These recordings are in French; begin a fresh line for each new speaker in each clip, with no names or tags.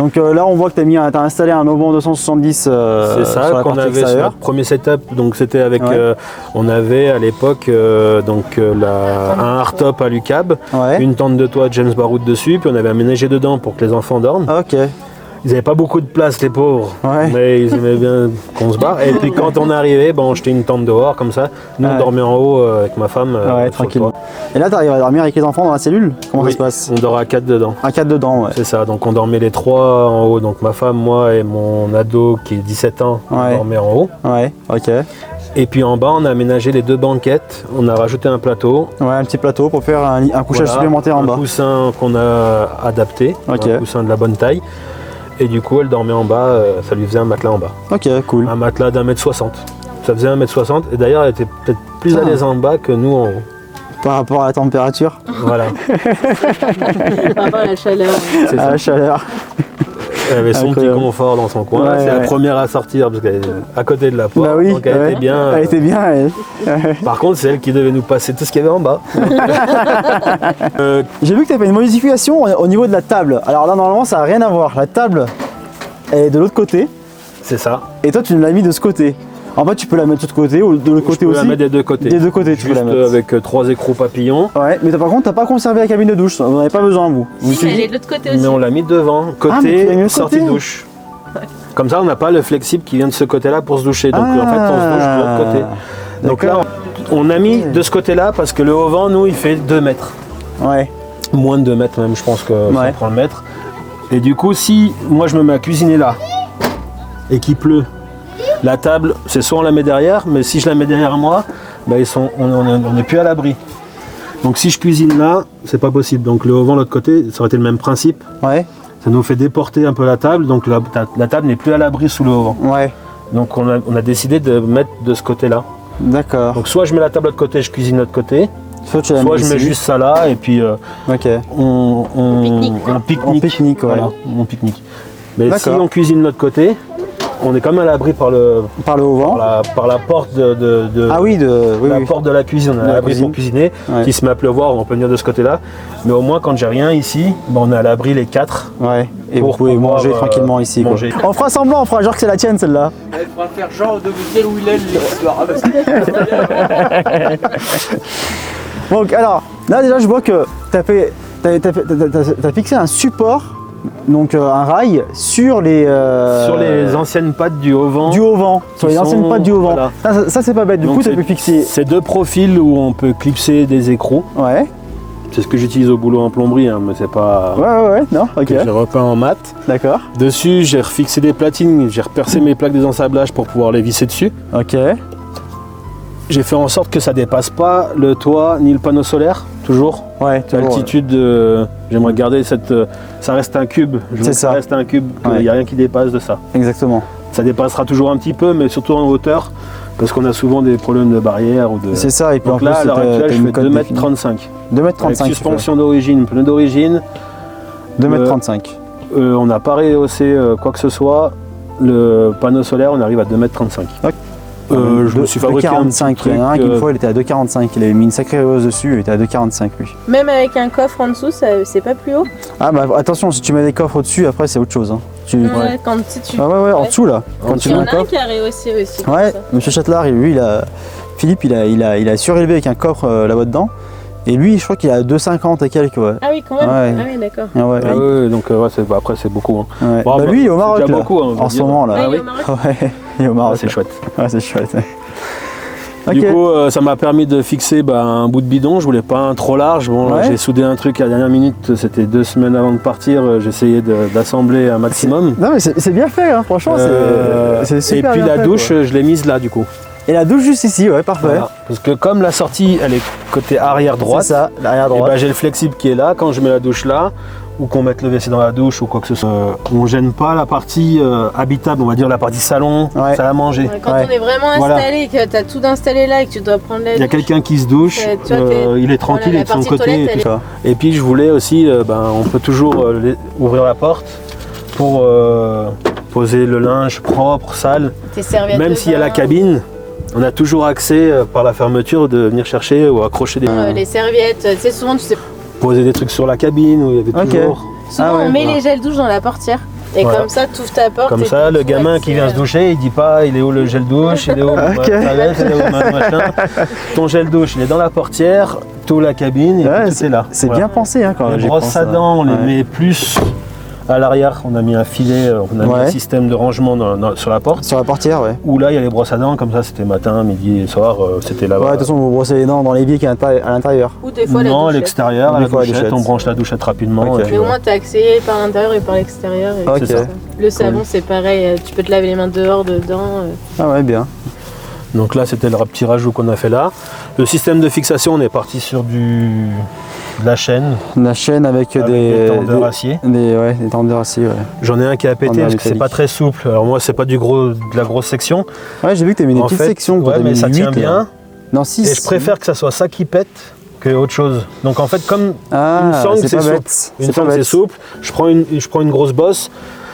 Donc là, on voit que tu as installé un auvent 270
c'est ça,
sur la
qu'on
partie
avait sur
extérieure.
notre premier setup. Donc c'était avec,
Ouais.
on avait à l'époque un hardtop à l'UCAB,
Ouais.
une tente de toit James Baroud dessus, puis on avait aménagé dedans pour que les enfants dorment.
Ah, ok.
Ils n'avaient pas beaucoup de place, les pauvres,
Ouais.
mais ils aimaient bien qu'on se barre. Et puis quand on arrivait, on jetait une tente dehors comme ça. Nous, on
Ouais.
dormait en haut avec ma femme.
Ouais,
sur le
tranquillement.
toit.
Et là, tu arrives à dormir avec les enfants dans la cellule? Comment
Oui,
ça se passe?
on dort à 4 dedans.
À 4 dedans, ouais.
C'est ça, donc on dormait les 3 en haut. Donc ma femme, moi et mon ado qui est 17 ans, on
Ouais.
dormait en haut.
Ouais, ok.
Et puis en bas, on a aménagé les 2 banquettes. On a rajouté un plateau.
Ouais, un petit plateau pour faire un couchage
Voilà,
supplémentaire en bas.
Un coussin qu'on a adapté,
Ok.
un coussin de la bonne taille. Et du coup, elle dormait en bas, ça lui faisait un matelas en bas.
Ok, cool.
Un matelas d'1m60. Ça faisait 1m60 et d'ailleurs, elle était peut-être plus à l'aise en bas que nous en haut.
Par rapport à la température,
Voilà.
Par rapport à la chaleur.
C'est
à
ça.
la chaleur.
Elle avait son
Incroyable.
petit confort dans son coin.
Ouais,
C'est
ouais.
la première à sortir parce qu'elle est à côté de la porte.
Bah oui,
donc elle
ouais.
était bien.
Elle était bien, elle.
Par contre, c'est elle qui devait nous passer tout ce qu'il y avait en bas.
J'ai vu que tu as fait une modification au niveau de la table. Alors là, normalement, ça n'a rien à voir. La table, elle est de l'autre côté.
C'est ça.
Et toi, tu l'as mis de ce côté. En fait, tu peux la mettre de ce côté ou de l'autre côté
Je peux
aussi.
la mettre des deux côtés.
Des deux côtés, tu peux
Juste
la mettre.
avec 3 écrous papillons.
Ouais, mais par contre, t'as pas conservé la cabine de douche. Vous n'en avez pas besoin, vous. Vous
Si, mais elle
utilisez-
est de l'autre côté aussi.
Mais on l'a mis devant,
mais tu l'as
côté
mis de
sortie
côté.
de douche. Comme ça, on n'a pas le flexible qui vient de ce côté-là pour se doucher. Donc en fait, on se douche de l'autre côté. Donc là,
D'accord.
on a mis de ce côté-là parce que le haut-vent, nous, il fait 2 mètres.
Ouais.
Moins de 2 mètres même, je pense que
Ouais.
ça prend le mètre. Et du coup, si moi je me mets à cuisiner là et qu'il pleut, la table, c'est soit on la met derrière, mais si je la mets derrière moi, on n'est plus à l'abri. Donc si je cuisine là, c'est pas possible. Donc le haut-vent de l'autre côté, ça aurait été le même principe.
Ouais.
Ça nous fait déporter un peu la table, donc la table n'est plus à l'abri sous le haut-vent.
Ouais.
Donc on a décidé de mettre de ce côté-là.
D'accord.
Donc soit je mets la table de l'autre côté, je cuisine de l'autre côté,
Soit tu la
soit
mets
je mets
ici.
juste ça là et puis
Ok.
on
pique-nique, quoi.
pique-nique.
On pique-nique, ouais.
Voilà, on pique-nique. Mais si
D'accord.
on cuisine de l'autre côté, on est quand même à l'abri par
Par le haut-vent.
par la porte de
Ah oui, oui,
la
oui.
porte de la cuisine. On est
De
à
la
l'abri
cuisine.
pour cuisiner.
Ouais.
S'il se met à pleuvoir, on peut venir de ce côté-là. Mais au moins, quand j'ai rien ici, on est à l'abri les 4.
Ouais. Et vous
Pour
pouvez
pouvoir,
manger tranquillement ici. Quoi.
manger.
On fera semblant, on fera genre que c'est la tienne celle-là.
Il faudra faire genre de vous dire où il est l'histoire.
Donc alors, là déjà je vois que t'as fixé un support, donc un rail, sur les
anciennes pattes du haut-vent.
du haut-vent, sur les
sont-
anciennes pattes du haut-vent.
voilà.
Ça c'est pas bête, du
Donc
coup tu
c'est-
peux fixer.
C'est 2 profils où on peut clipser des écrous.
Ouais,
C'est ce que j'utilise au boulot en plomberie, hein, mais c'est pas.
ouais, non, ok,
Que j'ai repeint en mat.
d'accord,
Dessus, j'ai refixé des platines, j'ai repercé mes plaques désensablage pour pouvoir les visser dessus.
ok,
J'ai fait en sorte que ça dépasse pas le toit ni le panneau solaire, toujours.
ouais, toujours,
L'altitude, j'aimerais garder cette. Ça reste un cube. Je veux que
ça.
ça reste un cube, il
Ouais.
n'y a rien qui dépasse de ça.
exactement.
Ça dépassera toujours un petit peu, mais surtout en hauteur, parce qu'on a souvent des problèmes de barrière ou de.
C'est ça, et puis
Donc
en
là,
plus
à l'heure
t'as
actuelle, je
une
fais
cote
2m35.
2m35.
Avec suspension d'origine, pneu d'origine.
2m35.
On n'a pas rehaussé quoi que ce soit. Le panneau solaire, on arrive à 2m35. Je me suis fabriqué un petit
2,45. Il y en a un
truc,
qui une fois il était à 2,45. Il avait mis une sacrée hausse dessus, il était à 2,45 lui.
Même avec un coffre en dessous, c'est pas plus haut.
Ah bah attention, si tu mets des coffres au-dessus, après c'est autre chose. Hein.
Ouais, quand tu
Ah ouais, en dessous là. Quand tu
Il y
mets
en
un
a un
coffre.
qui a rehaussé aussi. comme
Ouais,
ça.
monsieur Châtelard, lui, Philippe, il a surélevé avec un coffre là-bas dedans. Et lui, je crois qu'il a 2,50 et quelques, ouais.
Ah oui, quand même.
Ouais.
Ah oui, d'accord.
Ah ouais,
Ah ouais, donc après c'est beaucoup. Hein.
ouais.
Bon,
Bah, lui, il est au
c'est
Maroc
déjà
là,
beaucoup, hein, on va
en ce
dire.
moment là.
Ah, il est
oui.
au Maroc.
Ouais, il est au Maroc.
Ah, c'est
là.
chouette.
Ouais, c'est chouette.
Du
Ok.
coup, ça m'a permis de fixer un bout de bidon. Je voulais pas un trop large. Bon,
Ouais.
j'ai soudé un truc à la dernière minute. C'était 2 semaines avant de partir. J'essayais d'assembler un maximum.
Non mais c'est bien fait, hein. Franchement, c'est
Et
super
puis
bien
la
fait,
douche,
quoi.
je l'ai mise là du coup.
Et la douche juste ici, ouais, parfait.
Voilà. Parce que comme la sortie, elle est côté arrière droite.
C'est ça, l'arrière
Et
droite.
j'ai le flexible qui est là. Quand je mets la douche là, ou qu'on mette le WC dans la douche ou quoi que ce soit, on gêne pas la partie habitable, on va dire la partie salon,
Ouais.
salle à manger.
Ouais, quand
Ouais.
on est vraiment
Voilà.
installé, que tu as tout installé là et que tu dois prendre la
Il y a
douche,
quelqu'un qui se douche,
tu vois,
il est tranquille,
voilà,
il est de son
la partie
côté.
toilette,
Et,
elle
tout
est-
ça. Et puis je voulais aussi, on peut toujours ouvrir la porte pour poser le linge propre, sale.
tes serviettes
Même
de
s'il y a la
bain,
cabine, on a toujours accès par la fermeture de venir chercher ou accrocher des.
les serviettes, tu sais, souvent tu sais.
Poser des trucs sur la cabine où il y avait
Ok.
toujours.
Souvent
Ah ouais,
on met
voilà.
les gels douche dans la portière. Et
Voilà.
comme ça, tu ouvres ta porte.
Comme
et
ça,
t'as
le
tout
gamin
accès,
qui vient se doucher, il dit pas il est où le gel douche, il est où ma toilette, il est où ma machin. Ton gel douche, il est dans la portière, tout la cabine, et
Ouais,
puis tout est là.
C'est
Voilà.
bien pensé hein, quand
Les
j'y
brosses
pense,
à dents, on les
ouais.
met plus à l'arrière. On a mis un filet, on a mis
Ouais.
un système de rangement sur la porte.
Sur la portière, ouais.
Où là, il y a les brosses à dents, comme ça, c'était matin, midi et soir, c'était là-bas.
Ouais, de toute façon, vous brossez les dents dans l'évier qui est à l'intérieur.
Ou des fois,
Non, à
la douchette.
l'extérieur, à
Des
la
fois, la
douchette,
douchette.
on branche la douchette rapidement.
Ok.
et puis
Mais au
voilà.
moins, tu as accès par l'intérieur et par l'extérieur. et
Ok.
c'est ça. Le savon, c'est pareil. Tu peux te laver les mains dehors, dedans.
Ah ouais, bien.
Donc là, c'était le petit rajout qu'on a fait là. Le système de fixation, on est parti sur de la chaîne
La chaîne avec,
des tendeurs acier.
des tendeurs acier, ouais.
J'en ai un qui a pété
Tendeur
parce que c'est pas
métallique.
très souple. Alors moi, c'est pas de la grosse section.
Ouais, j'ai vu que tu as mis des
En
petites
fait,
sections.
ouais,
t'as
mais
mis
ça tient
8,
bien.
là. Non, 6.
Et je préfère que ça soit ça qui pète que autre chose. Donc en fait, comme
Ah,
une sangle,
c'est
c'est
pas
souple.
bête.
Une
C'est pas
sangle, c'est
bête.
souple. Je prends une grosse bosse,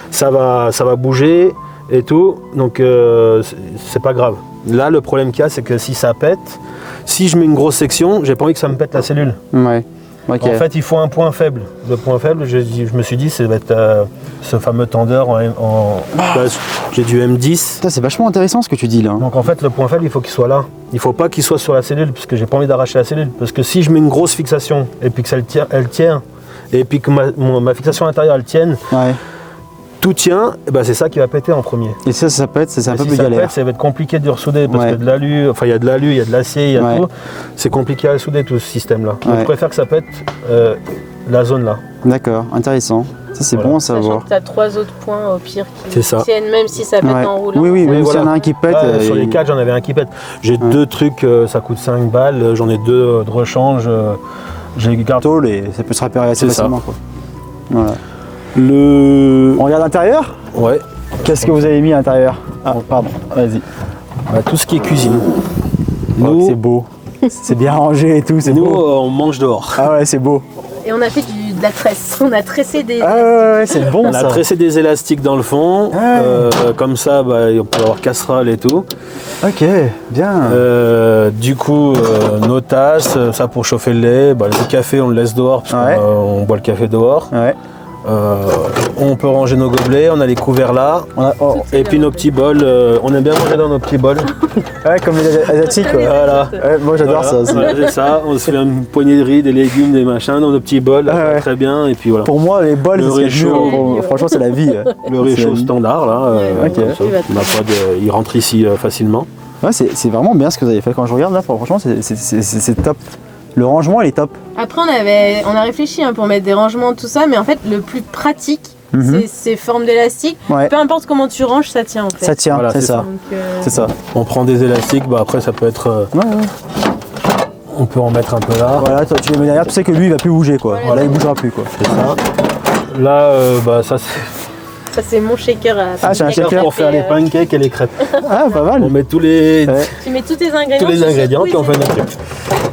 ça va bouger et tout. Donc c'est pas grave. Là, le problème qu'il y a, c'est que si ça pète, si je mets une grosse section, j'ai pas envie que ça me pète la cellule.
Ouais. Ok.
En fait, il faut un point faible. Le point faible, je me suis dit, ça va être ce fameux tendeur là, j'ai du M10.
Putain, c'est vachement intéressant ce que tu dis là.
Donc en fait, le point faible, il faut qu'il soit là. Il faut pas qu'il soit sur la cellule, parce que j'ai pas envie d'arracher la cellule. Parce que si je mets une grosse fixation, et puis que elle tient, et puis que ma fixation intérieure, elle tienne,
Ouais.
tout tient, et ben c'est ça qui va péter en premier.
Et ça pète, c'est un
Et
peu
si
plus
ça
galère.
pète, ça va être compliqué de ressouder, parce
Ouais.
que de l'alu, enfin il y a de l'alu, il y a de l'acier, il y a
Ouais.
tout. C'est compliqué à souder tout ce système-là. Donc
Ouais.
je préfère que ça pète la zone là.
D'accord, intéressant. Ça, c'est
Voilà.
bon à
Sachant
savoir.
que tu as 3 autres points au pire
C'est
qui
ça.
tiennent, même si ça pète
Ouais.
en roulant.
Oui, oui,
Mais
même s'il y en
voilà.
a un qui pète.
Ouais, sur les
il-
4, j'en avais un qui pète. J'ai 2 trucs, ça coûte 5 balles, j'en ai 2 de rechange. J'ai gardé
tôle et ça peut se réparer assez
C'est ça.
facilement. Quoi. Voilà.
le.
On regarde l'intérieur.
Ouais,
Qu'est-ce que vous avez mis à l'intérieur? Ah, pardon, vas-y.
bah, tout ce qui est cuisine.
Oh,
Nous,
c'est beau. C'est bien rangé et tout, c'est
nous
beau.
on mange dehors.
Ah ouais, c'est beau.
Et on a fait de la tresse. On a tressé des.
Ah ouais, c'est bon
On
ça.
a tressé des élastiques dans le fond,
Ah.
comme ça bah, on peut avoir casserole et tout.
Ok, bien.
Du coup, nos tasses, ça pour chauffer le lait, bah, le café on le laisse dehors parce
Ouais.
qu'on boit le café dehors.
Ouais.
On peut ranger nos gobelets, on a les couverts là.
On a- oh,
Et puis nos petits bols, on aime bien manger dans nos petits bols.
ouais, comme les asiatiques. Ouais.
Voilà.
Ouais, moi j'adore
Voilà,
ça aussi.
voilà, c'est ça, on se fait une poignée de riz, des légumes, des machins dans nos petits bols,
Ah ouais.
très bien, et puis voilà.
Pour moi, les bols,
Le
c'est ce qu'il y a de
réchaud.
mieux. Bon, franchement, c'est la vie.
Le réchaud
C'est la vie.
standard là,
Ouais,
ok.
comme ça, on n'a pas de- il rentre ici facilement.
Ouais, c'est vraiment bien ce que vous avez fait. Quand je regarde là, franchement, c'est top. Le rangement, il est top.
Après, on a réfléchi pour mettre des rangements, tout ça, mais en fait, le plus pratique,
Mhm.
c'est ces formes d'élastique.
Ouais.
Peu importe comment tu ranges, ça tient en fait.
Ça tient,
Voilà,
c'est
c'est
ça.
Donc,
C'est ça.
On prend des élastiques, bah après ça peut être,
Ouais, ouais.
on peut en mettre un peu là,
Voilà, toi tu les mets derrière, tu sais que lui il va plus bouger quoi.
Voilà.
Là il bougera plus quoi.
c'est ça. Là, bah ça c'est
ça, c'est mon shaker à
Ah, c'est un shaker
pour faire les pancakes et les crêpes.
Ah, pas mal.
On met tous les
Ouais.
Tu mets tous tes ingrédients. tu
ingrédients
secoues,
puis on fait
c'est
notre
bon.
truc.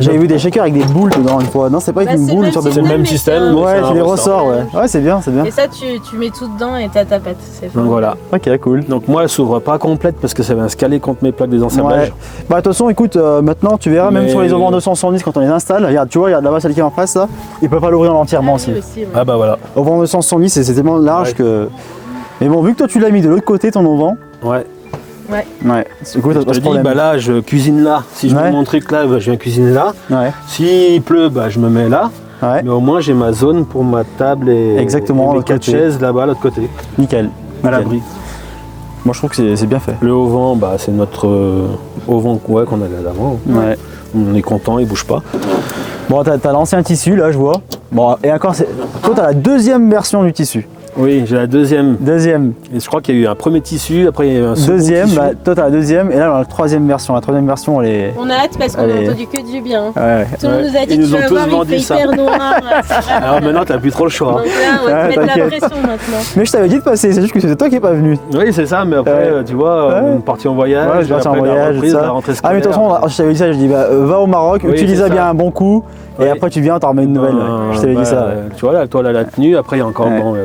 J'avais vu des shakers avec des boules dedans une fois. Non, c'est pas avec
Bah,
une
c'est
boule,
le
une sorte de
C'est le
boule.
même
mais
système.
c'est un-
mais
Ouais,
un
c'est des
ressort.
ressorts, ouais. Ouais, c'est bien, c'est bien.
Et ça, tu mets tout dedans et t'as ta pâte. C'est
Donc voilà.
Ok, cool.
Donc moi elle s'ouvre pas complète parce que ça va se caler contre mes plaques des ensemblages.
Ouais. Bah, de toute façon, écoute, maintenant tu verras, même
Mais-
sur les Auvent 270 quand on les installe, regarde, tu vois, regarde là-bas celle qui est en face là, ils peuvent pas l'ouvrir entièrement aussi.
ouais.
Ah bah voilà.
Auvent 270, c'est tellement large
Ouais.
que. Mais bon, vu que toi tu l'as mis de l'autre côté ton auvent,
Ouais.
ouais, du coup, t'as
Je
pas
te
ce
dis,
problème.
bah là je cuisine là. Si je
Ouais.
mets mon truc là, bah, je viens cuisiner là.
Ouais,
S'il pleut, bah je me mets là.
ouais,
Mais au moins j'ai ma zone pour ma table et,
Exactement,
et mes
l'autre
4
côté.
chaises là-bas, l'autre côté.
nickel. Voilà.
Nickel.
Moi je trouve que c'est bien fait.
Le auvent, bah, c'est notre auvent ouais, qu'on avait d'avant.
Ouais.
On est content, il bouge pas.
Bon, t'as lancé un tissu là, je vois. Bon, et encore, toi t'as la deuxième version du tissu.
Oui, j'ai la deuxième.
Deuxième.
Et je crois qu'il y a eu un premier tissu, après il y a eu un second
Deuxième,
tissu.
bah, toi t'as la deuxième, et là dans la troisième version. La troisième version, elle est.
On a hâte parce qu'on a
Allez.
entendu que du bien.
Ouais.
Tout le monde
Ouais.
nous a dit
Ils
que
nous
tu
ont
vas
tous
voir, il
vendu
fait
ça.
hyper noir. c'est vraiment-
Alors maintenant t'as plus trop le choix.
Donc là, on va
Ah,
te mettre la
t'inquiète.
pression maintenant.
Mais je t'avais dit de passer, c'est juste que c'était toi qui n'es pas venu.
Oui, c'est ça, mais après,
Ouais.
tu vois,
Ouais.
on est parti en voyage.
Ouais, je suis parti en
après, la
voyage,
reprise,
ça.
la rentrée
Ah, mais de toute façon,
scolaire.
je t'avais dit ça, je dis bah, va au Maroc,
Oui,
utilise-la
c'est
bien
ça.
un bon coup, et
Oui.
après tu viens, t'en remets une nouvelle. Ouais. Je t'avais dit ça.
Tu vois, là, toi, là, la tenue, après, il y a encore
Ouais.
bon,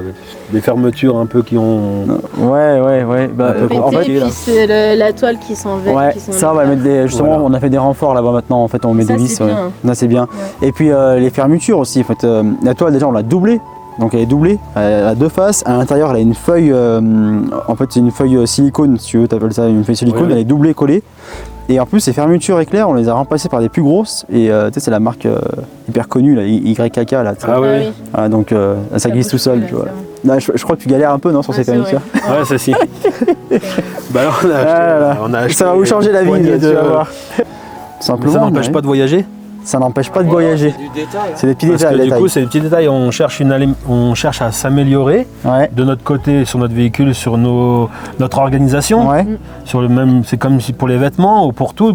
des fermetures un peu qui ont.
Ouais. Bah,
Un peu
en
compliqué.
fait,
Et puis c'est la toile qui s'enlève.
ouais, ça on va mettre des. Justement,
Voilà.
on a fait des renforts là-bas maintenant, en fait, on met
Ça,
des vis.
c'est
Ouais.
bien.
Là, c'est bien. Et puis les fermetures aussi, en fait, la toile déjà on l'a doublée. Donc elle est doublée, elle a 2 faces. À l'intérieur, elle a une feuille, en fait c'est une feuille silicone, si tu veux, t'appelles ça une feuille silicone,
Ouais.
elle est doublée, collée. Et en plus, ces fermetures éclair, on les a remplacées par des plus grosses. Et tu sais, c'est la marque hyper connue, là, YKK, là. Tu sais.
Ah oui.
oui.
Ah, donc ça glisse
bouge
tout seul,
plus,
tu vois.
là,
Non, je crois que tu galères un peu, non, sur ces
c'est vrai.
fermetures.
Ouais, ça si. Bah alors, on a acheté,
Ah là là.
on a acheté
Ça va vous changer la vie,
une poignée
tu vas voir.
Mais
Simplement.
ça n'empêche
ouais.
pas de voyager.
Ça n'empêche pas de voyager.
C'est du détail. hein.
C'est des petits
Parce
détails.
que du
détails.
coup, c'est des petits détails. On cherche à s'améliorer
Ouais.
de notre côté sur notre véhicule, sur notre organisation.
Ouais.
Sur le même, c'est comme si pour les vêtements ou pour tout.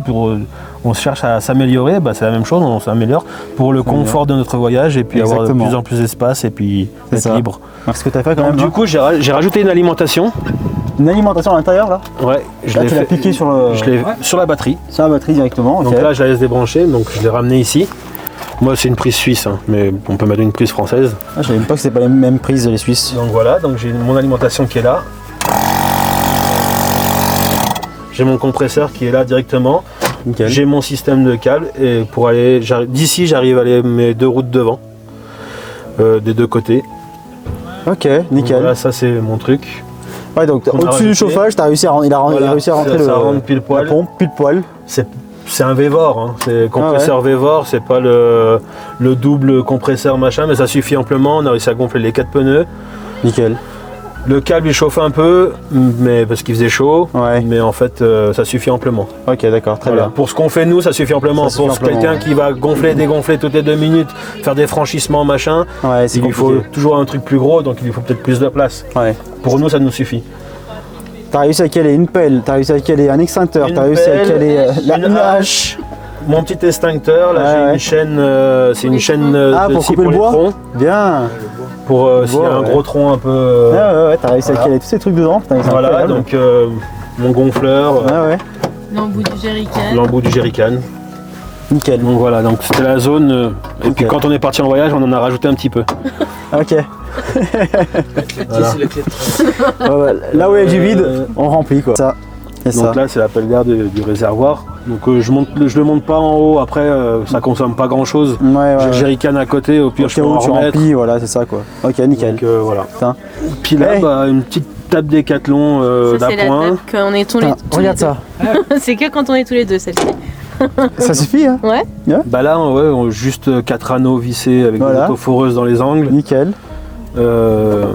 On cherche à s'améliorer. Bah, c'est la même chose. On s'améliore pour le confort de notre voyage et puis avoir de
Exactement.
plus en plus d'espace et puis
C'est
être
ça.
libre.
Ce que tu as fait quand
Donc,
même.
du
hein.
coup, j'ai rajouté une alimentation.
Une alimentation à l'intérieur là.
Ouais, je
Là,
l'ai
tu l'as
fait-
piqué sur le.
je l'ai sur la batterie.
Sur la batterie directement. Ok.
Donc là, je la laisse débrancher. Donc je l'ai ramené ici. Moi, c'est une prise suisse, hein, mais on peut mettre une prise française.
Ah, je savais même pas que c'était pas les mêmes prises les Suisses.
Donc voilà, donc j'ai mon alimentation qui est là. J'ai mon compresseur qui est là directement.
Nickel.
J'ai mon système de câble et pour aller d'ici, j'arrive à aller mes 2 routes devant, des 2 côtés.
Ok,
Donc
nickel.
voilà, ça c'est mon truc.
Ouais, donc
On a
au-dessus du
rajouté.
chauffage, t'as réussi à, il a
Voilà,
réussi à rentrer
ça rentre pile poil.
la pompe pile poil.
C'est un Vévor, hein. C'est compresseur Vévor, c'est pas le double compresseur machin, mais ça suffit amplement. On a réussi à gonfler les 4 pneus.
Nickel.
Le câble il chauffe un peu, mais parce qu'il faisait chaud,
Ouais.
mais en fait ça suffit amplement.
Ok, d'accord, très
Voilà.
bien.
Pour ce qu'on fait nous, ça suffit amplement.
Ça suffit
Pour
amplement,
quelqu'un
ouais.
qui va gonfler, dégonfler toutes les 2 minutes, faire des franchissements machin,
Ouais, c'est
il lui faut
compliqué.
toujours un truc plus gros, donc il lui faut peut-être plus de place.
Ouais.
Pour nous, ça nous suffit.
T'as réussi à caler une pelle, t'as réussi à caler un extincteur,
Une
t'as réussi à
pelle,
caler
une hache. Mon petit extincteur, là
Ouais,
j'ai
ouais.
une chaîne, c'est une chaîne
Ah,
de
pour
scie
couper le
les
bois
troncs,
Bien.
pour s'il y a un
ouais.
gros tronc un peu.
Ouais, t'as réussi à
voilà.
caler tous ces trucs dedans. Putain, c'est
Voilà,
incroyable.
donc mon gonfleur,
Ouais,
L'embout du jerrycan.
l'embout du jerrycan.
nickel.
Donc voilà, donc c'était la zone. Et puis
Ok.
quand on est parti en voyage, on en a rajouté un petit peu.
Ok.
Voilà.
C'est la clé de
Ouais, ouais, là où il y a du vide, on remplit quoi. Ça. C'est ça.
Donc là, c'est la pelle d'air du réservoir. Donc je le monte pas en haut. Après, ça consomme pas grand chose.
Ouais, ouais.
J'ai le
ouais.
jerrycan à côté. Au pire,
Au
je
cas
peux
où
en
tu
remettre.
remplis, voilà, c'est ça quoi. Ok, nickel.
Donc voilà.
Putain.
Puis là,
Hey.
bah, une petite table Décathlon
Ça, c'est la
d'appoint.
table qu'on est tous les
Putain,
tous
regarde
les
ça.
deux. C'est que quand on est tous les deux, celle-ci.
Ça suffit, hein.
Ouais.
Bah là, ouais, juste 4 anneaux vissés avec
Voilà.
des autoforeuses dans les angles.
Nickel. Ça,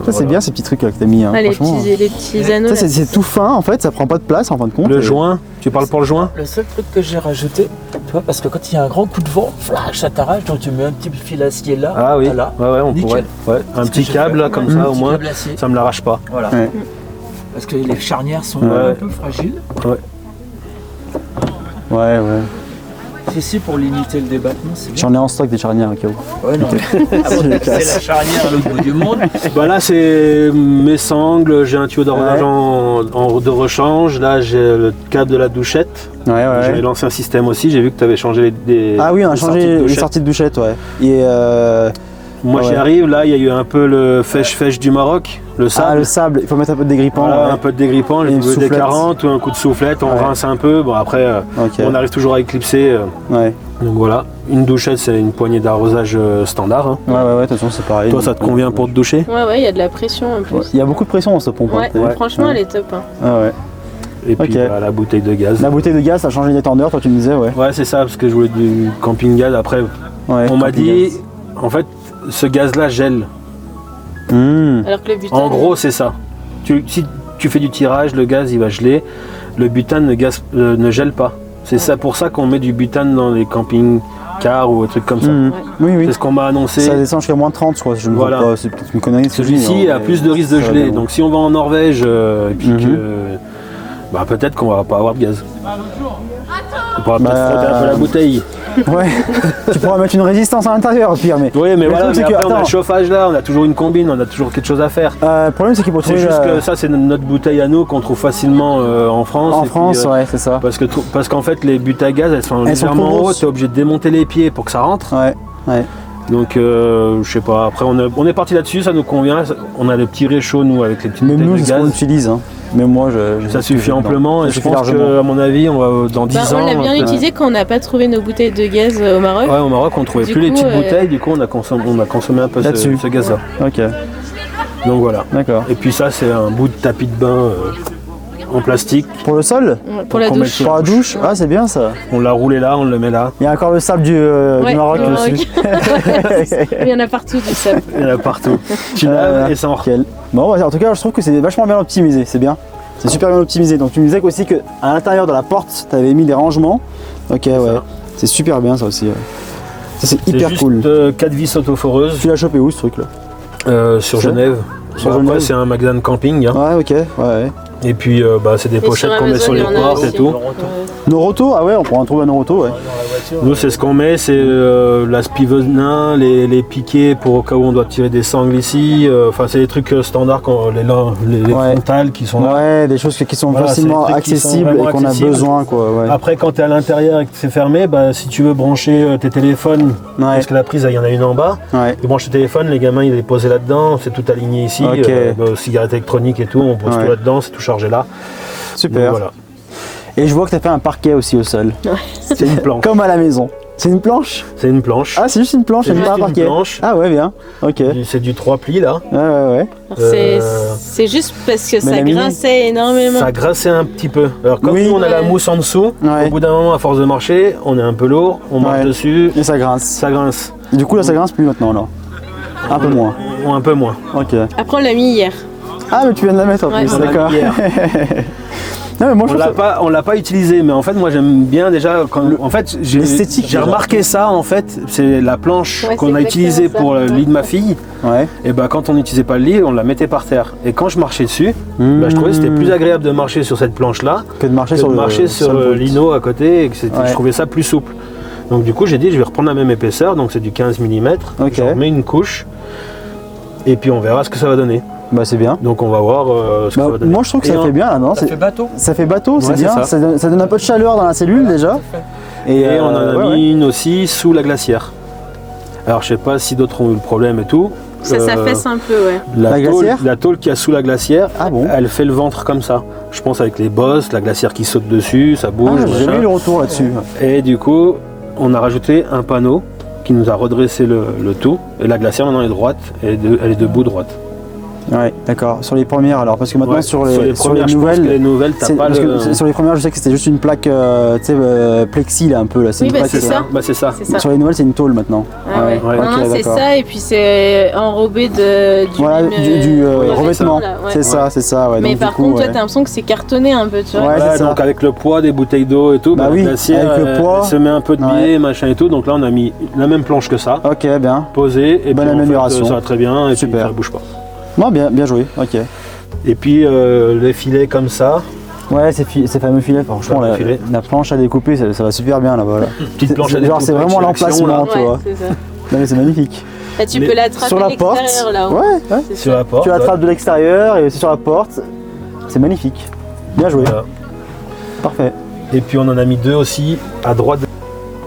c'est
Voilà.
bien ces petits trucs là que t'as mis. Hein,
Ah, les
franchement.
petits anneaux.
Ça,
là.
c'est tout fin en fait, ça prend pas de place en fin de compte.
Le
Et-
joint, tu parles pour le joint?
Le seul truc que j'ai rajouté, tu vois, parce que quand il y a un grand coup de vent, flash, ça t'arrache, donc tu mets un petit fil acier là,
Ah oui,
là,
ouais, on
Nickel.
pourrait. Ouais. Un
ce
petit
que j'ai
câble
fait.
là, comme
Ouais.
ça
un
au
petit
moins,
câble acier.
ça me l'arrache pas.
Voilà.
Ouais.
Parce que les charnières sont
Ouais.
un peu fragiles.
Ouais.
Ici, pour limiter le débattement, c'est bien.
J'en ai en stock des charnières au cas où.
Ouais, non. Ah bon, c'est la charnière à l'autre bout du monde.
Bah là c'est mes sangles, j'ai un tuyau d'ornage
Ouais.
de rechange, là j'ai le câble de la douchette,
Ouais,
j'ai
ouais.
lancé un système aussi, j'ai vu que tu avais changé
Ah oui, on a
les sorties de
changé les
douchette.
sorties de douchette, ouais. Et
Moi
Ah
j'y
ouais.
arrive, là il y a eu un peu le fèche-fèche du Maroc, le
ah,
sable,
le sable, il faut mettre un peu de dégrippant.
voilà,
ouais.
un peu de dégrippant,
Et
j'ai
une
trouvé des
soufflette.
40 ou un coup de soufflette, on
Ouais.
rince un peu, bon après
Ok.
on arrive toujours à éclipser,
Ouais.
donc voilà. Une douchette c'est une poignée d'arrosage standard, hein.
Ouais, de toute façon, c'est pareil.
Toi ça te convient pour te doucher?
Ouais, il y a de la pression en plus.
Ouais. Il y a beaucoup de pression dans ce pompe. hein,
Ouais,
t'as vu
franchement,
Ouais.
elle est top. Hein.
Ah ouais.
Et puis
Ok.
bah, la bouteille de gaz.
La bouteille de gaz, ça a changé les tendeurs, toi tu me disais, ouais.
Ouais c'est ça, parce que je voulais du camping gaz, après
Ouais,
on m'a
camping
dit,
gaz.
en fait, ce gaz-là gèle.
Alors que le butane.
En gros, c'est ça. Si tu fais du tirage, le gaz, il va geler. Le butane ne gèle pas. C'est ça pour ça qu'on met du butane dans les camping-cars ou des trucs comme ça.
Mhm. Oui, oui.
C'est ce qu'on m'a annoncé.
Ça descend jusqu'à moins 30, je crois, si je me
Voilà.
trompe pas. C'est peut-être une connerie. ce que je dis,
Celui-ci
mais
a plus de risque de
ça va
geler.
bien.
Donc si on va en Norvège, et puis
Mhm.
que, bah, peut-être qu'on va pas avoir de gaz. On pourra peut-être
Bah,
frotter un peu la bouteille.
Ouais. Tu pourras mettre une résistance à l'intérieur, au pire, mais.
Oui, mais
Le
voilà,
truc, c'est
mais
que-
après, on a
attends.
le chauffage là, on a toujours une combine, on a toujours quelque chose à faire.
Le problème, c'est qu'il faut
C'est
trouver
juste
la-
que ça, c'est notre bouteille à nous qu'on trouve facilement en France.
en
Et puis,
France, ouais, c'est ça.
parce qu'en fait, les buttes à gaz, elles sont
Elles sont
légèrement
trop
hautes,
grosses.
tu es obligé de démonter les pieds pour que ça rentre.
Ouais.
Donc, je sais pas, après, on est parti là-dessus, ça nous convient. On a des petits réchauds, nous, avec les petites
Même
bouteilles
nous,
de
c'est ce qu'on
gaz.
utilise. Hein. Mais moi,
Ça suffit amplement et
ça
je
suffit
pense
largement.
qu'à mon avis, on va dans 10
Bah,
ans.
on l'a bien
peut-être-
utilisé quand on n'a pas trouvé nos bouteilles de gaz au Maroc.
Ouais, au Maroc, on trouvait
Du
plus les
coup,
petites bouteilles, du coup, on a consommé un peu
Là-dessus.
ce gaz-là.
Ok,
Donc voilà.
d'accord.
Et puis ça, c'est un bout de tapis de bain en plastique.
Pour le sol?
Pour la
qu'on mette
douche.
sur
Pour la douche? Ah, c'est bien ça.
On l'a roulé là, on le met là.
Il y a encore le sable du
Ouais,
Maroc
du
dessus.
Il y en a partout du sable.
Il y en a partout. Tu laves et ça en
Nickel. Bon, en tout cas, je trouve que c'est vachement bien optimisé, c'est bien. C'est super bien optimisé. Donc, tu me disais aussi qu'à l'intérieur de la porte, tu avais mis des rangements. Ok, ouais.
ça.
C'est super bien ça aussi. Ouais. Ça, c'est
C'est
hyper
juste
cool.
4 vis autoforeuses
Tu l'as chopé où ce truc là?
sur
Ça
Genève.
Sur
Après,
Genève.
c'est un magasin de camping. Hein.
Ouais, ok, ouais.
Et puis, c'est des
Et
pochettes
sur
qu'on met
Amazon,
sur les
il y en a
portes et
aussi.
tout.
Noroto, ah ouais, on pourra en trouver un Noroto, ouais.
Nous, c'est ce qu'on met, c'est la spiveuse nain, les piquets pour au cas où on doit tirer des sangles ici. Enfin, c'est des trucs standards, les
Ouais.
frontales qui sont là.
Ouais, des choses qui sont
Voilà,
facilement
c'est des trucs qui sont
accessibles
vraiment
et qu'on a
accessibles.
besoin, quoi. Ouais.
Après, quand tu es à l'intérieur et que c'est fermé, bah, si tu veux brancher tes téléphones,
Ouais.
parce que la prise, il y en a une en bas,
Ouais.
tu branches tes téléphones, les gamins, ils les posent là-dedans, c'est tout aligné ici,
Ok.
cigarettes électroniques et tout, on pose
Ouais.
tout là-dedans, c'est tout chargé là.
Super.
Donc, voilà.
Et je vois que tu as fait un parquet aussi au sol.
C'est une planche.
Comme à la maison. C'est une planche?
C'est une planche.
Ah, c'est juste une planche,
C'est
c'est pas
juste
un
une
parquet.
planche.
Ah ouais, bien. Ok. Ouais,
C'est du 3 plis là.
ouais.
C'est
Euh,
c'est juste parce que ça
la mini-
grinçait énormément.
Ça grassait un petit peu. Alors comme
Oui.
nous on a la
Ouais.
mousse en dessous,
Ouais.
au bout d'un moment à force de marcher, on est un peu lourd, on marche
Ouais.
dessus,
Et ça grince.
ça grince.
Et du coup, là, ça grince plus maintenant, là. Un peu moins.
Ou un peu moins.
Ok.
Après, on l'a mis hier.
Ah, mais tu viens de la mettre en
Ouais.
plus,
On
l'a
d'accord.
mis hier.
Non, mais moi,
On
je
l'a
trouve ça...
pas, on l'a pas utilisé, mais en fait moi j'aime bien déjà. En fait
l'esthétique,
j'ai
déjà.
remarqué ça en fait, c'est la planche
Ouais,
qu'on
c'est
a utilisée
exactement
pour
ça.
le lit de ma fille.
Ouais.
Et ben quand on n'utilisait pas le lit, on la mettait par terre. Et quand je marchais dessus, je trouvais que c'était plus agréable de marcher sur cette planche là
Que de marcher
que
sur
de
le
marcher sur
le
le
bolt.
lino à côté. Et que
Ouais.
je trouvais ça plus souple. Donc du coup j'ai dit je vais reprendre la même épaisseur, donc c'est du 15 mm.
Ok.
Je remets une couche et puis on verra ce que ça va donner.
Bah, c'est bien.
Donc on va voir ce que
Bah,
ça va donner.
moi, je trouve que
Et
ça
en-
fait bien, là, non?
Ça fait bateau.
Ça fait bateau, c'est
Ouais, c'est
bien.
ça.
Ça donne un peu de chaleur dans la cellule, déjà.
Et on en a
ouais,
mis
ouais.
une aussi sous la glacière. Alors je sais pas si d'autres ont eu le problème et tout.
Ça s'affaisse un peu, ouais.
La glacière
la tôle qu'il y a sous la glacière,
Ah bon?
elle fait le ventre comme ça. Je pense avec les bosses, la glacière qui saute dessus, ça
Ah,
bouge.
j'ai
machin.
jamais eu le retour là-dessus.
Et du coup, on a rajouté un panneau qui nous a redressé le tout. Et la glacière maintenant est droite, elle est debout droite.
Ouais, d'accord. Sur les premières, alors, parce que maintenant,
Ouais,
sur les
premières, je pense que les
nouvelles.
nouvelles, t'as
C'est-
pas
parce
le.
que sur les premières, je sais que c'était juste une plaque, tu sais, plexi là un peu là.
Oui,
une
bah,
plaque,
c'est ça.
Bah c'est ça.
C'est ça.
Sur les nouvelles, c'est une tôle maintenant.
Ah ouais.
Ouais,
Non,
ok,
non, c'est
d'accord.
ça, et puis c'est enrobé du
Voilà,
même,
du
revêtement,
revêtement.
là, ouais.
C'est ça, c'est ça. Ouais.
Mais
Donc,
par
du coup,
contre, toi,
ouais.
t'as l'impression que c'est cartonné un peu, tu vois.
Ouais,
Voilà,
c'est ça.
donc avec le poids des bouteilles d'eau et tout,
Bah
la
oui,
glacière,
avec le poids.
elle se met un peu de
Ouais.
biais, machin et tout. Donc là, on a mis la même planche que ça,
Ok, bien.
posée, et
Bonne
puis en fait,
amélioration.
ça va très bien, et
Super.
puis ça bouge pas.
Non, bien joué. Ok.
Et puis les filets comme ça,
Ouais, ces fameux filets, franchement,
Fameux filets.
la planche à découper, ça va super bien là-bas. Là.
petite planche à
Genre, c'est
découper
vraiment
avec sélection,
l'emplacement,
là.
tu vois.
Ouais, c'est ça.
Non, mais c'est magnifique.
Là, tu
Mais
peux l'attraper
Sur
à
la porte,
l'extérieur, là-haut.
ouais.
C'est
sur
ça.
la porte.
Tu l'attrapes de l'extérieur et aussi sur la porte. C'est magnifique. Bien joué.
Voilà.
Parfait.
Et puis on en a mis deux aussi à droite.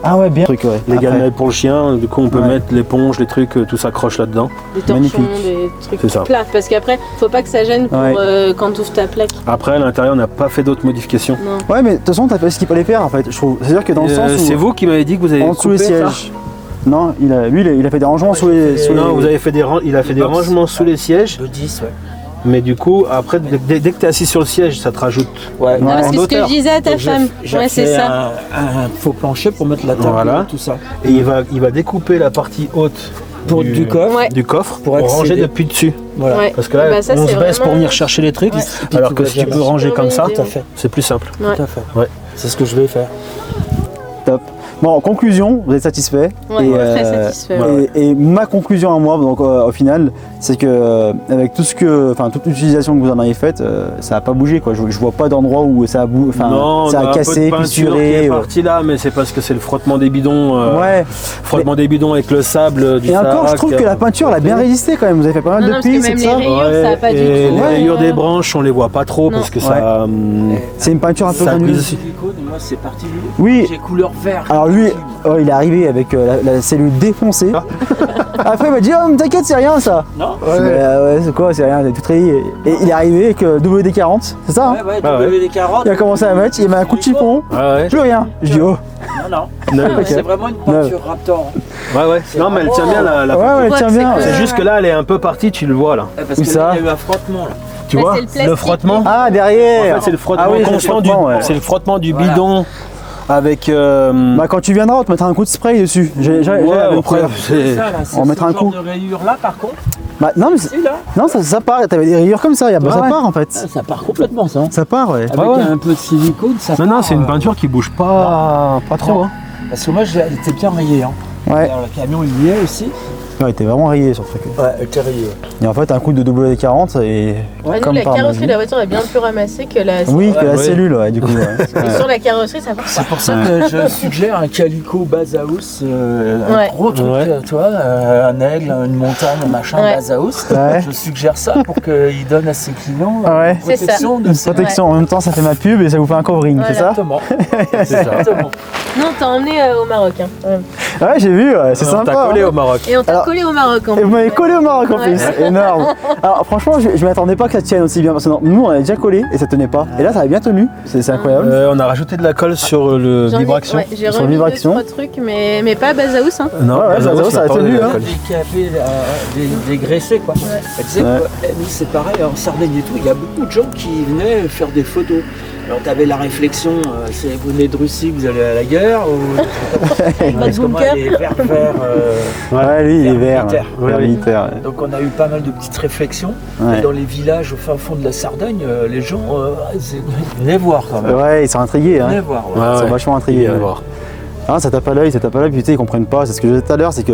Ah ouais, bien. Truc, ouais.
Les
Après.
gamelles pour le chien, du coup on peut
Ouais.
mettre l'éponge, les trucs, tout s'accroche là-dedans.
Des torchons,
Magnifique.
des trucs
C'est ça.
plats. Parce qu'après, faut pas que ça gêne pour
Ouais.
quand tu ouvres ta plaque.
Après à l'intérieur on n'a pas fait d'autres modifications.
Non.
Ouais, mais de toute façon, t'as fait ce qu'il fallait faire en fait, je trouve. C'est-à-dire que dans le sens où.
C'est vous qui m'avez dit que vous avez
En dessous les
coupé ça.
sièges. Non, il a fait des rangements sous les.
Non, vous avez fait il a fait des
box.
rangements sous les sièges,
De 10, ouais.
mais du coup après dès que tu es assis sur le siège, ça te rajoute.
Ouais.
Non, parce
en
que ce que
hauteur.
je disais à ta
Donc, j'ai-
femme,
j'ai
ouais, c'est
fait
ça.
un faux plancher pour mettre la table,
Voilà.
tout ça.
Et il va découper la partie haute
Du coffre.
Ouais.
du coffre
Pour
pour ranger
accéder.
depuis dessus.
Voilà.
Ouais.
Parce que là,
Bah, ça,
on
c'est
se baisse pour
vraiment-
venir chercher les trucs,
Ouais.
alors que si tu peux ranger comme ça,
Tout
Tout à fait.
c'est plus simple.
Ouais.
Tout à fait.
Ouais.
C'est ce que je vais faire.
Top. Bon, en conclusion, vous êtes satisfait.
Ouais, très satisfait.
ouais.
Et ma conclusion à moi, donc au final, c'est que avec toute l'utilisation que vous en avez faite, ça n'a pas bougé quoi. Je vois pas d'endroit où ça a
Non,
ça
on
a
a un peu
cassé,
de peinture qui
fissuré.
est parti là, mais c'est parce que c'est le frottement des bidons.
Ouais.
Frottement des bidons avec le sable du
Et encore,
Sahara
je trouve
qui
que
a-
la peinture, elle a bien résisté quand même. Vous avez fait pas mal
Non,
de
non, parce
plis,
que
c'est
même
ça.
les rayures, ça a pas du
et
tout,
les
ouais.
rayures des branches, on les voit pas trop
Non.
parce que ça.
C'est une peinture un peu
Ça
granuleux.
glisse.
Moi, c'est parti.
Oui.
J'ai couleur vert.
Alors lui, il est arrivé avec la cellule défoncée. Après, il m'a dit, oh, mais t'inquiète, c'est rien ça.
Non.
Ouais, c'est quoi, c'est rien, t'es tout rayé. Et il est arrivé avec WD-40, c'est ça, hein?
Ouais, WD-40.
Il a commencé à mettre, il m'a un coup de chiffon, plus rien. Je dis, oh.
Non.
Ok.
C'est vraiment une peinture Raptor.
Ouais. Non, mais elle tient bien la
Ouais, elle tient bien.
C'est juste que là, elle est un peu partie, tu le vois là.
Parce
Où
que
ça
là, il y a eu un frottement là.
Tu
Bah,
vois
c'est le plastique.
le frottement.
Ah, derrière.
En fait, c'est le frottement
Ah oui,
constant
c'est le frottement, ouais.
c'est le frottement du
Voilà.
bidon avec.
Bah, quand tu viendras, on te mettra un coup de spray dessus. J'ai la même
après,
couleur.
c'est-
Ça, là, c'est
On mettra
ce
un coup.
genre de rayure là par contre.
Bah, non, mais
C'est là.
non, ça part. T'avais des rayures comme ça, ça
ouais.
part en fait.
Ah, ça part complètement ça.
Ça part, ouais.
Avec
ouais.
un peu de silicone, ça part.
Non, c'est une peinture qui bouge pas trop. Hein.
Parce que moi, elle était bien rayée. Hein.
Ouais.
Alors, le camion, il y est aussi.
Ouais, il était vraiment rayé sur le truc.
Ouais, elle était rayée.
Et en fait, un coup de WD-40 et.
Ouais, nous,
comme
la
par
carrosserie
magie.
de la voiture est bien plus ramassée que la.
Oui, que la
Ouais.
cellule, ouais, du coup. Ouais.
Et sur la carrosserie, ça part
C'est
pas.
pour ça que je suggère un calico Basaus, un
Ouais.
gros truc,
Ouais.
tu vois, un aigle, une montagne, un machin,
Ouais.
Basaus.
Ouais.
Je suggère ça pour qu'il donne à ses clients
Ouais.
une
C'est ça.
protection de
Une
ses...
protection, en même temps, ça fait ma pub et ça vous fait un covering,
Voilà.
c'est ça?
Exactement.
C'est ça.
Exactement.
Nous, on t'a emmené au Maroc. Hein. Ouais.
Ouais, j'ai vu, ouais, c'est
On
sympa.
t'a collé
hein.
au Maroc.
Et on t'a
Alors-
collé au Maroc en
Et vous
plus.
m'avez collé au Maroc en
Ouais.
plus, énorme. Alors franchement, je m'attendais pas que ça tienne aussi bien parce que nous on avait déjà collé et ça tenait pas. Et là ça avait bien tenu, c'est incroyable.
On a rajouté de la colle sur le
J'en ai-
vibration.
ouais, j'ai
Sur
remis
vibration.
2-3 trucs, mais pas Basaus. Hein.
Non,
Ouais,
Basaus,
Basaus, ça a
il pas
tenu,
de la
hein.
colle.
Des cafés dégraissés, quoi. Elle disait
Ouais.
que nous, c'est pareil, en Sardaigne et tout, il y a beaucoup de gens qui venaient faire des photos. Alors, tu avais la réflexion, c'est vous venez de Russie, vous allez à la guerre, ou
Avec
Parce
votre
que moi,
bunker.
les verts verts,
Ouais, lui il est
Vert
vert.
militaire.
Vert
Oui.
militaire. Ouais.
donc on a eu pas mal de petites réflexions.
Ouais.
Et dans les villages au fin fond de la Sardaigne, les gens ils venaient voir quand même.
Ouais, ils sont intrigués,
Ils venaient
hein.
voir. ouais.
Ils sont
ouais.
vachement intrigués.
Il vient
ouais.
voir.
Ah, ça tape à l'œil, puis tu sais, ils comprennent pas. C'est ce que je disais tout à l'heure, c'est que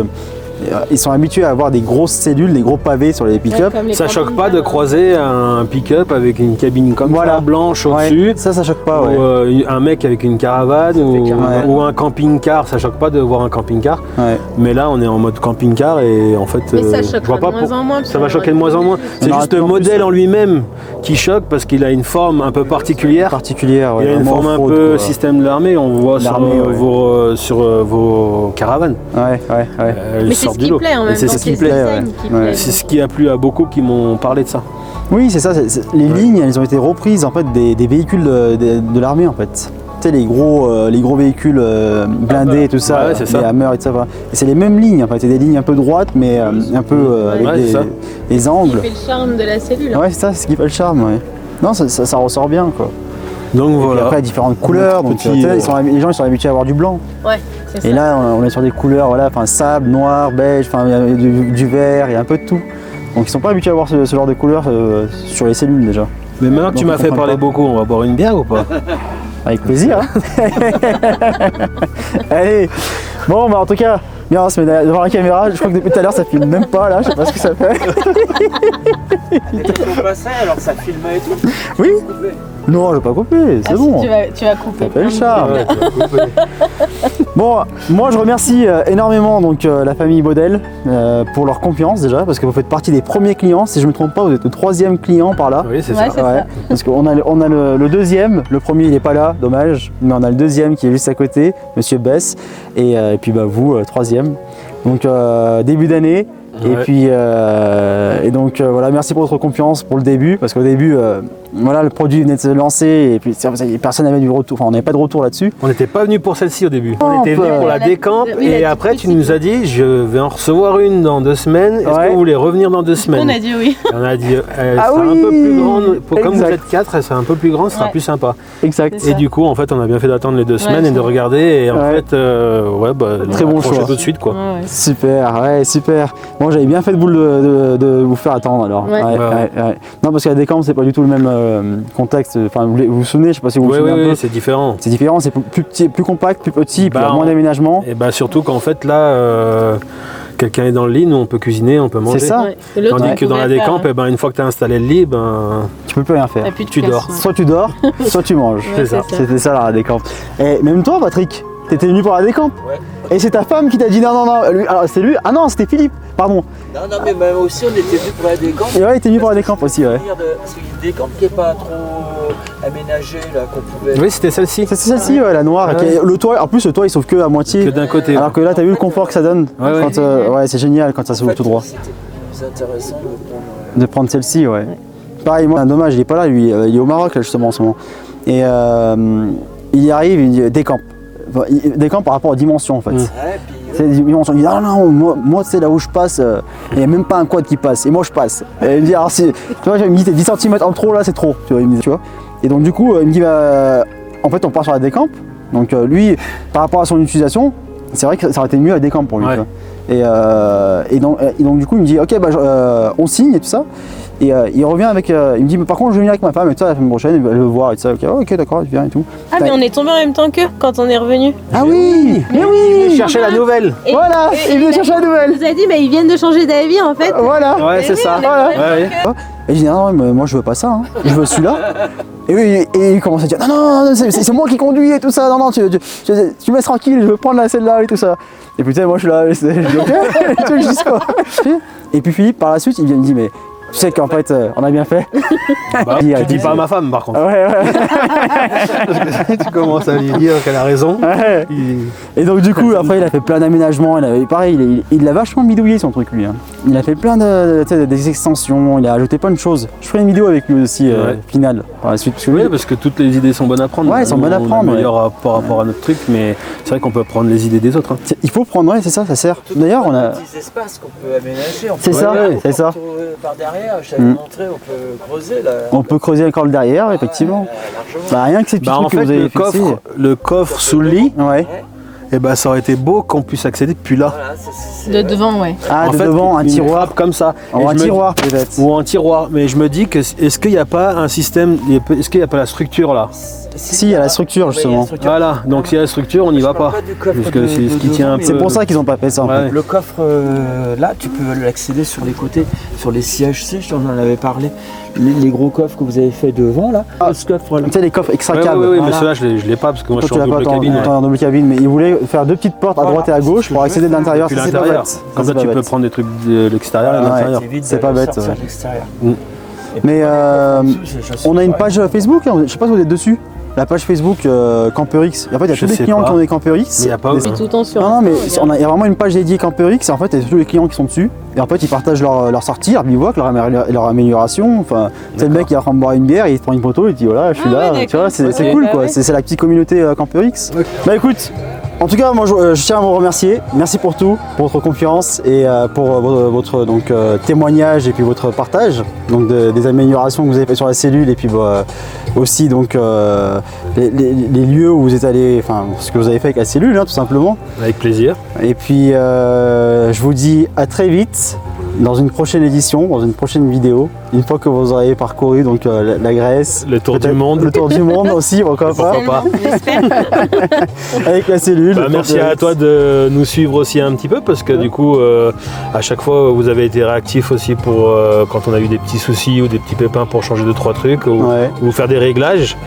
ils sont habitués à avoir des grosses cellules, des gros pavés sur les pick-up.
Comme les
Ça choque pas
camping-cars,
de
hein.
croiser un pick-up avec une cabine comme
Voilà.
ça, blanche
Ouais,
au-dessus.
ça choque pas,
Ou
ouais.
un mec avec une caravane
fait
caravane.
ou un camping-car, ça choque pas de voir un camping-car.
Ouais.
Mais là, on est en mode camping-car et en fait,
Mais ça
je
choque
vois
de
pas
moins
pour-
en moins. parce
ça va
qu'on
choquer de
aurait
moins en moins.
pu-
C'est
On aura
juste
de
le
plus en plus,
modèle en lui-même qui choque parce qu'il a une forme un peu particulière.
Particulière, ouais.
Il a une
vraiment
forme un
off-road,
peu
quoi.
système de l'armée, on voit sur,
L'armée, ouais.
sur vos caravanes.
Ouais.
Elles
Mais c'est
sortent
ce
du
qui
lot.
plaît en même
Et c'est
temps.
ce qui
le
plaît.
design
ouais.
qui
Ouais.
plaît.
C'est ce qui a plu à beaucoup qui m'ont parlé de ça.
Oui, c'est ça. Les lignes, elles ont été reprises en fait des véhicules de l'armée en fait. Tu sais, les gros véhicules blindés et tout ça,
Ouais, c'est ça.
les Hammer et tout ça. Voilà. Et c'est les mêmes lignes en fait. C'est des lignes un peu droites, mais un peu avec
Ouais, c'est ça.
des
Qui
angles.
fait le charme de la cellule. hein.
Ouais, c'est ça, c'est ce qui fait le charme. Ouais. Non, ça ressort bien quoi.
Donc
Et puis
voilà.
après, différentes couleurs. Donc,
petit,
tu sais, les gens ils sont habitués à avoir du blanc.
Ouais, c'est ça.
Et là, on est sur des couleurs, voilà, enfin sable, noir, beige, enfin il y a du vert, il y a un peu de tout. Donc ils sont pas habitués à avoir ce genre de couleurs sur les cellules déjà.
Mais maintenant que tu
Donc,
m'as
ils
fait
comprennent
parler
pas.
beaucoup, on va boire une bière ou pas?
Avec plaisir. Hein. Allez. Bon, bah en tout cas, bien, on se met devant la caméra. Je crois que depuis tout à l'heure, ça filme même pas là. Je sais pas ce que ça fait.
Et quand on passait, alors ça filmait et tout.
Oui. Non, je vais pas couper. C'est
Ah, si,
bon.
tu vas couper.
Ça fait le
plein de
charme.
choses.
Bon, moi je remercie énormément donc la famille Baudel pour leur confiance déjà, parce que vous faites partie des premiers clients. Si je me trompe pas, vous êtes le 3e client par là.
Oui, c'est
Ouais,
ça.
c'est ça.
Parce qu'on a, on a le deuxième, le premier il n'est pas là, dommage, mais on a le deuxième qui est juste à côté, Monsieur Bess, et puis bah, vous, troisième. Donc début d'année,
Ouais.
et donc voilà, merci pour votre confiance pour le début, parce qu'au début, voilà, le produit venait de se lancer, et puis personne n'avait du retour, enfin on n'avait pas de retour là-dessus.
On n'était pas venu pour celle-ci au début.
Non,
On était
on
venu
peut-
pour la
La-
décampe
oui,
et
la
après
petite
tu nous as dit je vais en recevoir une dans 2 semaines. Est-ce
Ouais.
que vous voulez revenir dans 2 semaines?
On a dit oui.
On a dit elle
Ah
sera
oui,
un peu plus grande. Comme vous
exact.
êtes 4, elle sera un peu plus grande, ce sera
Ouais.
plus sympa.
Exact.
C'est
Et
ça.
du coup, en fait, on a bien fait d'attendre les 2 semaines et de
c'est
regarder. Et en
Ouais.
fait, ouais, bah,
Très
on a
bon
accroché
choix.
tout de suite, quoi.
Ouais, ouais.
Super, ouais, super. Bon, j'avais bien fait de vous faire attendre alors.
Ouais.
Ouais.
Non, parce qu'à la décampe, c'est pas du tout le même contexte. Enfin, vous vous souvenez, je sais pas si vous vous
Oui,
souvenez
oui,
un peu.
oui, c'est différent.
C'est différent, c'est plus petit, plus compact, plus petit, puis il y a
Bah,
moins d'aménagement.
Et bah, surtout qu'en fait, là, quelqu'un est dans le lit, nous, on peut cuisiner, on peut manger.
C'est ça.
Ouais. Et l'autre,
Tandis
on
que dans la
pouvait
décampe,
faire,
eh ben, une fois que tu as installé le lit, ben,
Tu peux plus rien faire.
t'as plus de
tu
place,
dors.
ouais.
Soit tu dors, soit tu manges.
Ouais,
c'est ça.
C'était ça la décampe. Et même toi, Patrick, t'étais venu pour la décamp.
Ouais.
Et c'est ta femme qui t'a dit non, lui, alors c'est lui, ah non, c'était Philippe, pardon.
Non, mais même aussi, on était venus pour la décamp.
Et ouais, il était venu pour la décamp aussi, ouais.
Parce qu'il y a une décamp qui n'est pas trop aménagée, là, qu'on pouvait.
Oui, c'était celle-ci.
C'est celle-ci, ouais, la noire.
Ouais.
Le toit, en plus, le toit, il s'ouvre que à moitié.
Que d'un côté.
Alors que là, t'as vu le confort que ça donne.
Ouais, ouais.
Quand, ouais, c'est génial quand ça s'ouvre tout droit.
C'était plus intéressant
De prendre celle-ci, ouais. Pareil, moi, dommage, il est pas là, lui. Il est au Maroc, là, justement, en ce moment. Et il y arrive, il dit décamp. Enfin, décamp par rapport aux dimensions, en fait.
Ouais, puis,
C'est des dimensions. Il dit ah non, moi tu sais, là où je passe, il n'y a même pas un quad qui passe. Et moi, je passe. Et il me dit, alors, tu vois, il me dit, t'es 10 cm en trop, là, c'est trop. Tu vois, il me dit, tu vois. Et donc, du coup, il me dit, bah, en fait, on part sur la décamp. Donc, lui, par rapport à son utilisation, c'est vrai que ça aurait été mieux la décamp pour lui.
Ouais.
Tu vois. Et donc, du coup, il me dit, ok, bah, on signe et tout ça. Et il revient avec. Il me dit, mais par contre, je vais venir avec ma femme et tout ça la semaine prochaine, elle veut voir et tout ça. Ok, d'accord, je viens et tout.
Ah, mais on est tombé en même temps qu'eux quand on est revenu.
Ah oui, mais oui.
Chercher la nouvelle.
Et-
Voilà,
et-
il vient
et-
chercher la nouvelle.
Il nous a dit, mais ils viennent de changer d'avis en fait.
Voilà.
Ouais, c'est
oui,
ça.
on est
Voilà.
tombé en même
Ouais,
temps qu'eux.
Et je dis non, mais moi je veux pas ça, hein. Je veux celui-là. Et oui, et il commence à dire non, c'est moi qui conduis et tout ça, non, tu me laisses tranquille, je veux prendre celle-là et tout ça. Et puis tu sais, moi je suis là, je dis ok, tu veux que je dise quoi. Et puis Philippe, par la suite, il vient me dire mais tu sais qu'en fait, on a bien fait.
Bah, tu dis pas à ma femme, par contre.
Ouais.
Tu commences à lui dire qu'elle a raison.
Ouais. Et donc du coup, après il a fait plein d'aménagements, pareil, il a vachement bidouillé son truc lui. Hein. Il a fait plein des extensions, il a ajouté plein de choses. Je ferai une vidéo avec lui aussi, finale, par la suite. Parce que lui,
Oui, parce que toutes les idées sont bonnes à prendre.
Ouais, elles sont bonnes à prendre,
On améliore par rapport à notre truc, mais c'est vrai qu'on peut prendre les idées des autres. Hein.
il faut prendre, ouais, c'est ça sert. D'ailleurs, on a.
Des espaces qu'on peut aménager.
C'est ça, c'est ça.
Par derrière, je t'avais montré, on peut creuser là.
On peut creuser encore le derrière, effectivement.
Largement.
Bah, rien que ces petits
Bah,
trucs
en
que
fait,
vous avez
le
fixés.
coffre sous le lit,
Ouais.
et bah, ça aurait été beau qu'on puisse accéder depuis là.
Voilà,
De devant, ouais.
Ah,
En
de
fait,
devant, un
une
tiroir.
trappe comme ça.
Ou
Et
un
je me-
tiroir, peut-être.
Ou un tiroir. Mais je me dis que est-ce qu'il n'y a pas un système, est-ce qu'il n'y a pas la structure là?
Si, il y a la structure, justement.
Voilà, donc s'il y a la structure, on n'y va pas. Parce que c'est ce qui tient un peu.
C'est pour ça qu'ils ont pas fait ça, en
Ouais.
fait.
Le coffre, là, tu peux l'accéder sur les côtés, sur les sièges, tu sais, je t'en avais parlé. Les gros coffres que vous avez fait devant, là. Ce coffre, là.
Tu sais, les coffres extra
Ouais,
câbles.
ouais, ouais, mais
Voilà.
ceux-là, je l'ai pas parce que moi je
Toi,
suis
tu
en
l'as pas,
double cabine.
t'es en double cabine, mais ils voulaient faire deux petites portes à droite et à gauche pour accéder de l'intérieur.
Puis
Ça, c'est pas
l'intérieur.
bête.
Comme
Ça,
ça,
c'est
tu
pas
peux
bête.
prendre des trucs de l'extérieur et de
Ouais.
l'intérieur.
évite
c'est
de
pas bête,
sortir
ouais.
de l'extérieur.
Mm.
Et
Mais
puis,
on a une page Facebook, hein, je sais pas si vous êtes dessus. La page Facebook CamperX. En fait, il y a
Je
tous les
sais
clients
pas.
qui ont des CamperX.
Mais il n'y a pas.
Des-
C'est tout le temps sur.
Non, mais il y a vraiment une page dédiée CamperX. Et en fait, il y a tous les clients qui sont dessus. Et en fait, ils partagent leur sortie, leur bivouac, leur amélioration. Enfin, c'est le mec qui est en train de boire une bière, il te prend une photo, il te dit voilà, je suis
Ah
là.
ouais,
Tu vois, c'est
d'accord.
cool
Bah
quoi.
ouais.
C'est la petite communauté CamperX. Bah écoute. En tout cas, moi je tiens à vous remercier. Merci pour tout, pour votre confiance et pour votre donc, témoignage et puis votre partage donc, des améliorations que vous avez fait sur la cellule et puis aussi donc, les lieux où vous êtes allé, enfin ce que vous avez fait avec la cellule hein, tout simplement.
Avec plaisir.
Et puis je vous dis à très vite dans une prochaine édition, dans une prochaine vidéo, une fois que vous aurez parcouru donc, la Grèce,
Le tour du
peut-être
monde.
le tour du monde aussi, pourquoi pas,
Pourquoi pas.
J'espère.
avec la cellule.
Bah, merci à toi de nous suivre aussi un petit peu parce que du coup à chaque fois vous avez été réactif aussi pour quand on a eu des petits soucis ou des petits pépins pour changer 2-3 trucs ou faire des réglages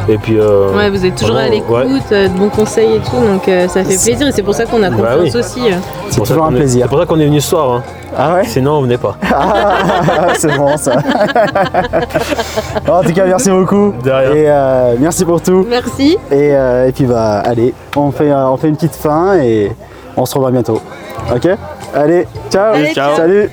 et puis
Ouais, vous êtes toujours à
vraiment,
l'écoute,
ouais.
de bons conseils et tout, donc ça fait plaisir et c'est pour ça qu'on a
Bah
confiance
oui.
aussi.
C'est
pour ça
toujours un
qu'on est-
plaisir.
C'est pour ça qu'on est venu ce soir, hein.
Ah ouais.
Sinon on venait pas.
Ah, c'est bon ça. En tout cas, merci beaucoup.
De rien.
Et merci pour tout.
Merci.
Et puis bah allez, on fait une petite fin et on se revoit bientôt. Ok. Allez, ciao.
Allez, ciao.
Salut.